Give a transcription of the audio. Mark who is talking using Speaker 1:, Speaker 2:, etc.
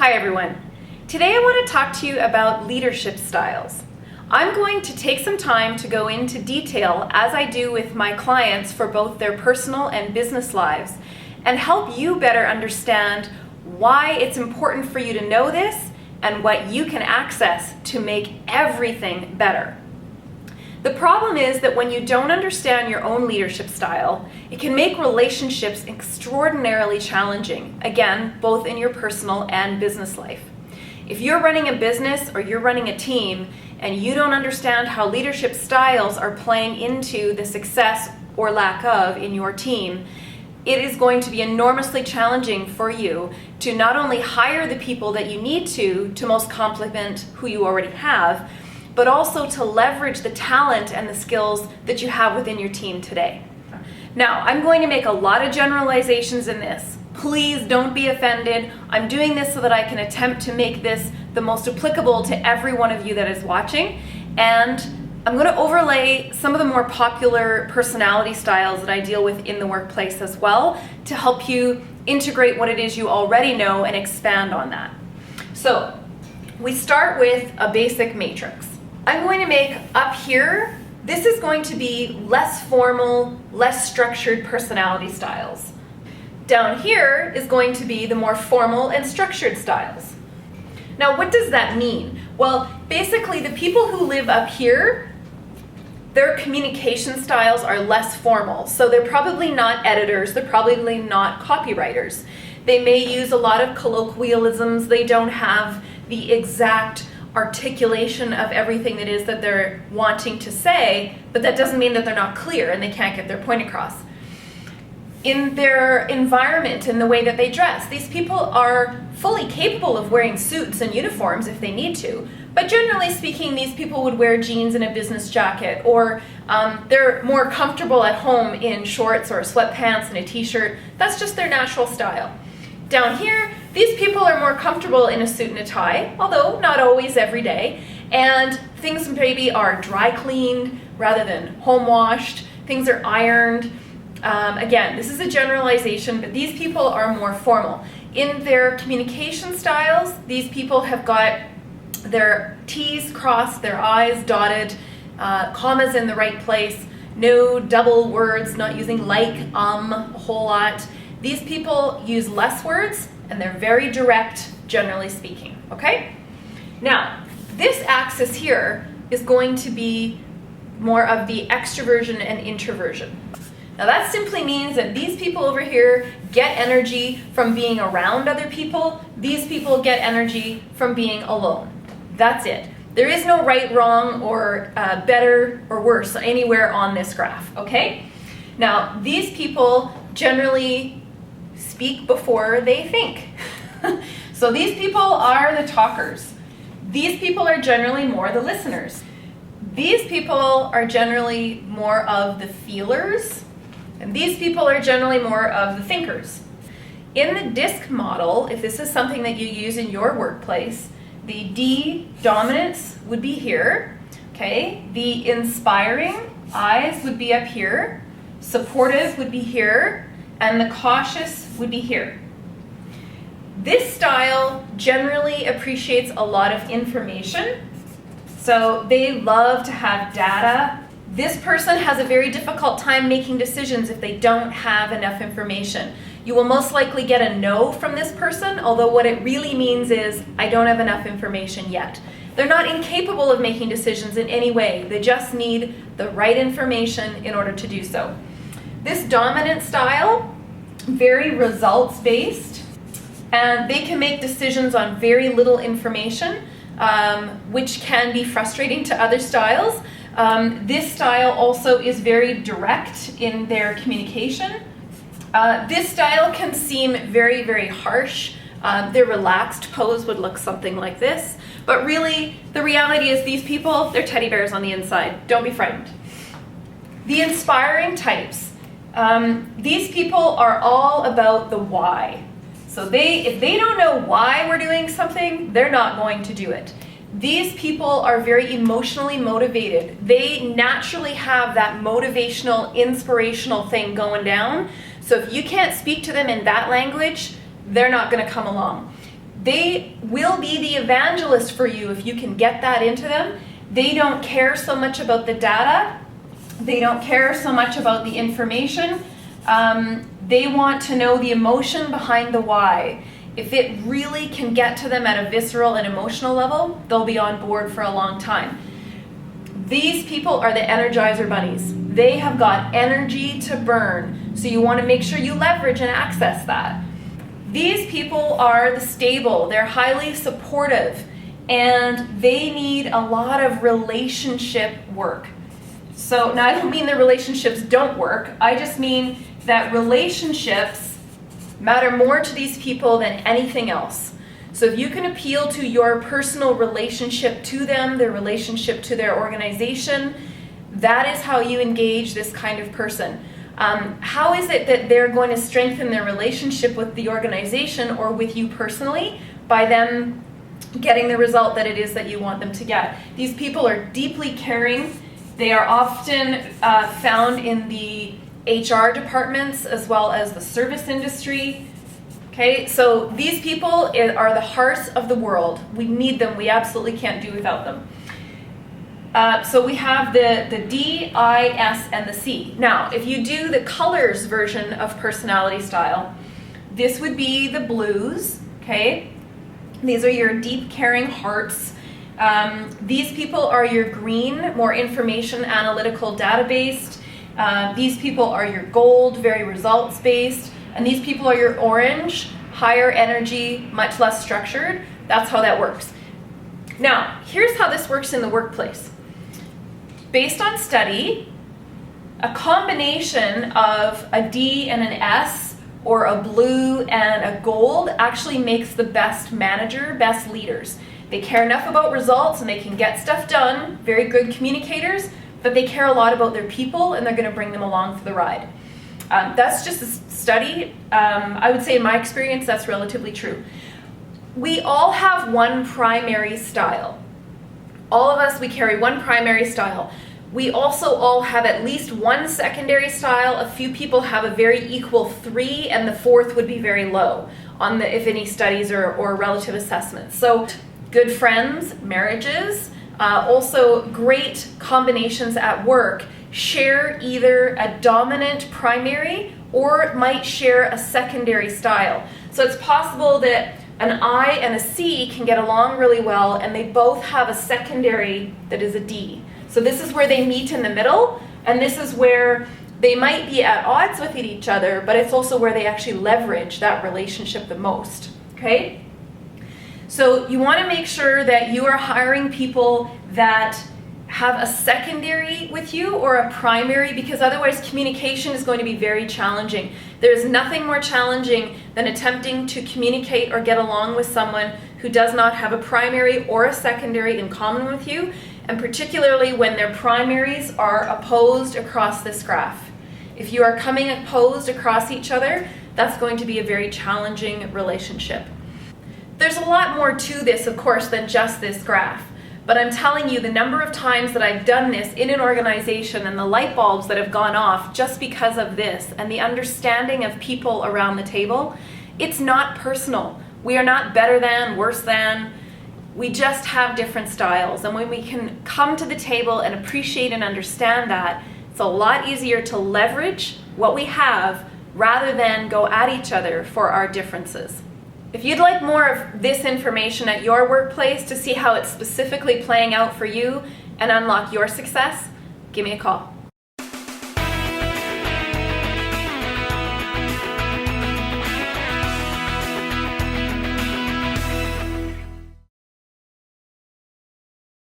Speaker 1: Hi everyone. Today I want to talk to you about leadership styles. I'm going to take some time to go into detail, as I do with my clients for both their personal and business lives, and help you better understand why it's important for you to know this and what you can access to make everything better. The problem is that when you don't understand your own leadership style, it can make relationships extraordinarily challenging, again, both in your personal and business life. If you're running a business or you're running a team and you don't understand how leadership styles are playing into the success or lack of in your team, it is going to be enormously challenging for you to not only hire the people that you need to most complement who you already have, but also to leverage the talent and the skills that you have within your team today. Now, I'm going to make a lot of generalizations in this. Please don't be offended. I'm doing this so that I can attempt to make this the most applicable to every one of you that is watching. And I'm going to overlay some of the more popular personality styles that I deal with in the workplace as well to help you integrate what it is you already know and expand on that. So we start with a basic matrix. I'm going to make up here, this is going to be less formal, less structured personality styles. Down here is going to be the more formal and structured styles. Now, what does that mean? Well, basically the people who live up here, their communication styles are less formal. So they're probably not editors, they're probably not copywriters. They may use a lot of colloquialisms, they don't have the exact articulation of everything that is that they're wanting to say, but that doesn't mean that they're not clear and they can't get their point across. In their environment and the way that they dress, these people are fully capable of wearing suits and uniforms if they need to, but generally speaking, these people would wear jeans and a business jacket, or they're more comfortable at home in shorts or sweatpants and a t-shirt. That's just their natural style. Down here, these people are more comfortable in a suit and a tie, although not always every day, and things maybe are dry cleaned rather than home washed, things are ironed. Again, this is a generalization, but these people are more formal. In their communication styles, these people have got their T's crossed, their I's dotted, commas in the right place, no double words, not using like, a whole lot. These people use less words and they're very direct, generally speaking, okay? Now, this axis here is going to be more of the extroversion and introversion. Now that simply means that these people over here get energy from being around other people. These people get energy from being alone. That's it. There is no right, wrong, or better or worse anywhere on this graph, okay? Now, these people generally speak before they think. So these people are the talkers. These people are generally more the listeners. These people are generally more of the feelers. And these people are generally more of the thinkers. In the DISC model, if this is something that you use in your workplace, the D dominance would be here, okay? The inspiring I's would be up here, supportive would be here, and the cautious would be here. This style generally appreciates a lot of information, so they love to have data. This person has a very difficult time making decisions if they don't have enough information. You will most likely get a no from this person, although what it really means is, I don't have enough information yet. They're not incapable of making decisions in any way. They just need the right information in order to do so. This dominant style, very results-based, and they can make decisions on very little information, which can be frustrating to other styles. This style also is very direct in their communication. This style can seem very, very harsh. Their relaxed pose would look something like this, but really the reality is these people, they're teddy bears on the inside. Don't be frightened. The inspiring types. These people are all about the why. So if they don't know why we're doing something, they're not going to do it. These people are very emotionally motivated. They naturally have that motivational, inspirational thing going down. So if you can't speak to them in that language, they're not going to come along. They will be the evangelist for you if you can get that into them. They don't care so much about the data. They don't care so much about the information. They want to know the emotion behind the why. If it really can get to them at a visceral and emotional level, they'll be on board for a long time. These people are the Energizer bunnies. They have got energy to burn, so you want to make sure you leverage and access that. These people are the stable. They're highly supportive, and they need a lot of relationship work. So now I don't mean that relationships don't work. I just mean that relationships matter more to these people than anything else. So if you can appeal to your personal relationship to them, their relationship to their organization, that is how you engage this kind of person. How is it that they're going to strengthen their relationship with the organization or with you personally? By them getting the result that it is that you want them to get. These people are deeply caring. They are often found in the HR departments as well as the service industry. Okay, so these people are the hearts of the world. We need them. We absolutely can't do without them. So we have the D, I, S, and the C. Now, if you do the colors version of personality style, this would be the blues, okay? These are your deep, caring hearts. These people are your green, more information, analytical, data-based. These people are your gold, very results-based. And these people are your orange, higher energy, much less structured. That's how that works. Now, here's how this works in the workplace. Based on study, a combination of a D and an S or a blue and a gold actually makes the best manager, best leaders. They care enough about results and they can get stuff done, very good communicators, but they care a lot about their people and they're going to bring them along for the ride. That's just a study. I would say in my experience that's relatively true. We all have one primary style. All of us, we carry one primary style. We also all have at least one secondary style. A few people have a very equal 3, and the 4th would be very low on the, if any studies or relative assessments. So good friends, marriages, also great combinations at work share either a dominant primary or might share a secondary style. So it's possible that an I and a C can get along really well and they both have a secondary that is a D. So this is where they meet in the middle, and this is where they might be at odds with each other, but it's also where they actually leverage that relationship the most, okay? So you want to make sure that you are hiring people that have a secondary with you or a primary, because otherwise communication is going to be very challenging. There's nothing more challenging than attempting to communicate or get along with someone who does not have a primary or a secondary in common with you, and particularly when their primaries are opposed across this graph. If you are coming opposed across each other, that's going to be a very challenging relationship. There's a lot more to this, of course, than just this graph. But I'm telling you, the number of times that I've done this in an organization and the light bulbs that have gone off just because of this and the understanding of people around the table, it's not personal. We are not better than, worse than. We just have different styles. And when we can come to the table and appreciate and understand that, it's a lot easier to leverage what we have rather than go at each other for our differences. If you'd like more of this information at your workplace to see how it's specifically playing out for you and unlock your success, give me a call.